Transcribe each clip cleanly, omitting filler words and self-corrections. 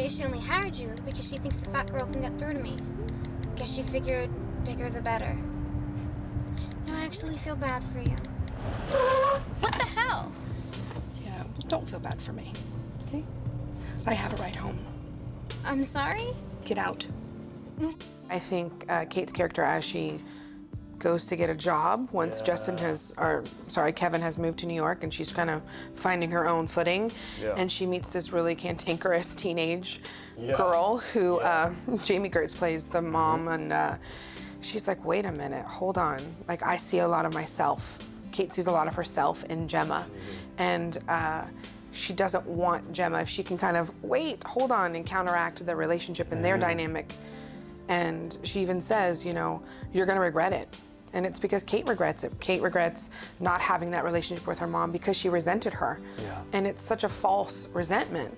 say she only hired you because she thinks a fat girl can get through to me. Guess she figured bigger the better. You know, I actually feel bad for you. What the hell? Yeah, well, don't feel bad for me, okay? 'Cause I have a ride home. I'm sorry? Get out. I think Kate's character, as she goes to get a job once Kevin has moved to New York, and she's kind of finding her own footing, and she meets this really cantankerous teenage girl who Jamie Gertz plays the mom, and she's like, wait a minute, hold on. Like, I see a lot of myself. Kate sees a lot of herself in Gemma, and she doesn't want Gemma if she can kind of hold on, and counteract the relationship and their dynamic. And she even says, you know, you're gonna regret it. And it's because Kate regrets it. Kate regrets not having that relationship with her mom because she resented her. Yeah. And it's such a false resentment,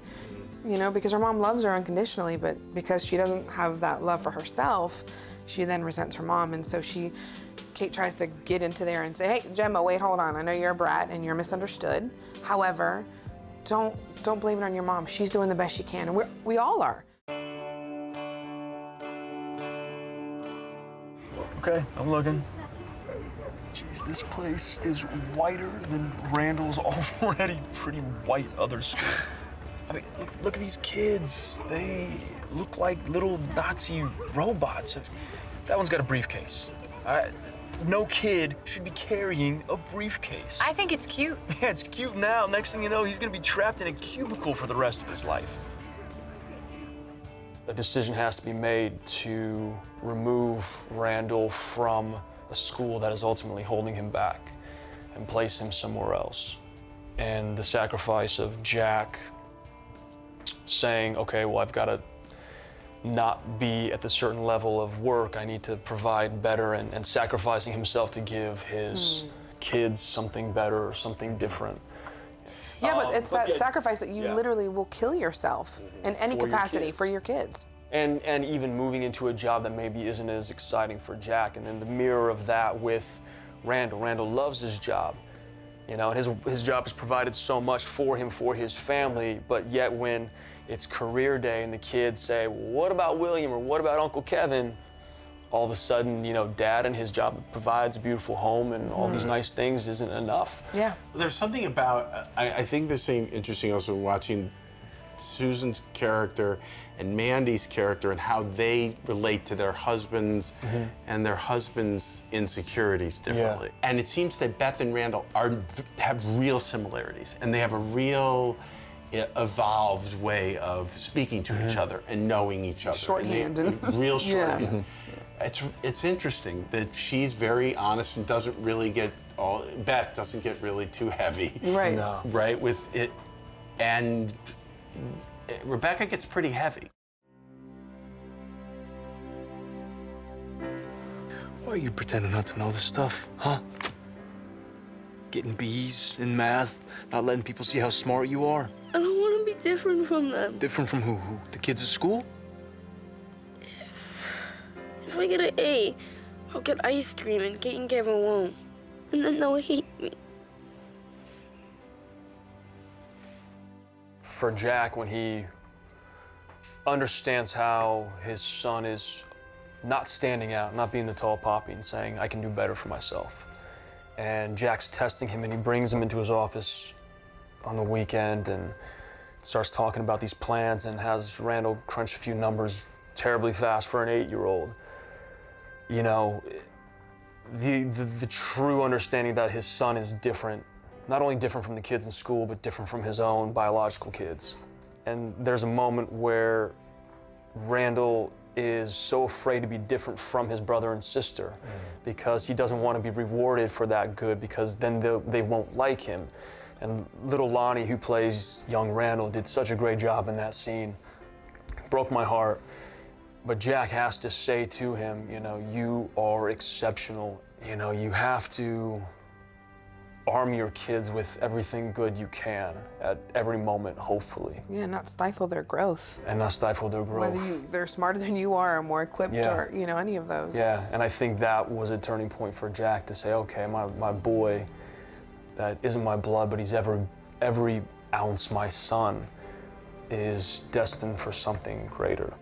you know, because her mom loves her unconditionally, but because she doesn't have that love for herself, she then resents her mom. And so Kate tries to get into there and say, hey, Gemma, wait, hold on. I know you're a brat and you're misunderstood. However, don't blame it on your mom. She's doing the best she can, and we all are. Okay, I'm looking. Jeez, this place is whiter than Randall's already pretty white other school. I mean, look at these kids. They look like little Nazi robots. That one's got a briefcase. No kid should be carrying a briefcase. I think it's cute. Yeah, it's cute now. Next thing you know, he's gonna be trapped in a cubicle for the rest of his life. A decision has to be made to remove Randall from a school that is ultimately holding him back and place him somewhere else. And the sacrifice of Jack saying, okay, well, I've got to not be at the certain level of work, I need to provide better, and sacrificing himself to give his kids something better or something different. Yeah, but it's that sacrifice that you literally will kill yourself in any capacity for your kids. And even moving into a job that maybe isn't as exciting for Jack, and then the mirror of that with Randall. Randall loves his job, you know, and his job has provided so much for him, for his family, but yet when it's career day and the kids say, well, what about William or what about Uncle Kevin? All of a sudden, you know, Dad and his job provides a beautiful home and all these nice things isn't enough. Yeah. There's something about, I think there's something interesting also watching Susan's character and Mandy's character and how they relate to their husbands and their husbands' insecurities differently. Yeah. And it seems that Beth and Randall have real similarities, and they have a real evolved way of speaking to each other and knowing each other. Shorthand. Real shorthand. It's interesting that she's very honest and doesn't really get Beth doesn't get really too heavy. Right. No. Right, with it. And Rebecca gets pretty heavy. Why are you pretending not to know this stuff, huh? Getting B's in math, not letting people see how smart you are. I don't want to be different from them. Different from who? The kids at school? If I get an A, I'll get ice cream and Kate and Kevin won't. And then they'll hate me. For Jack, when he understands how his son is not standing out, not being the tall poppy and saying, I can do better for myself. And Jack's testing him, and he brings him into his office on the weekend and starts talking about these plans and has Randall crunch a few numbers terribly fast for an 8-year-old. You know, the true understanding that his son is different, not only different from the kids in school, but different from his own biological kids. And there's a moment where Randall is so afraid to be different from his brother and sister because he doesn't want to be rewarded for that good, because then they won't like him. And little Lonnie, who plays young Randall, did such a great job in that scene. Broke my heart. But Jack has to say to him, you know, you are exceptional. You know, you have to arm your kids with everything good you can at every moment, hopefully. Yeah, not stifle their growth. And not stifle their growth. Whether they're smarter than you are or more equipped or, you know, any of those. Yeah, and I think that was a turning point for Jack to say, okay, my boy, that isn't my blood, but he's every ounce my son. is destined for something greater.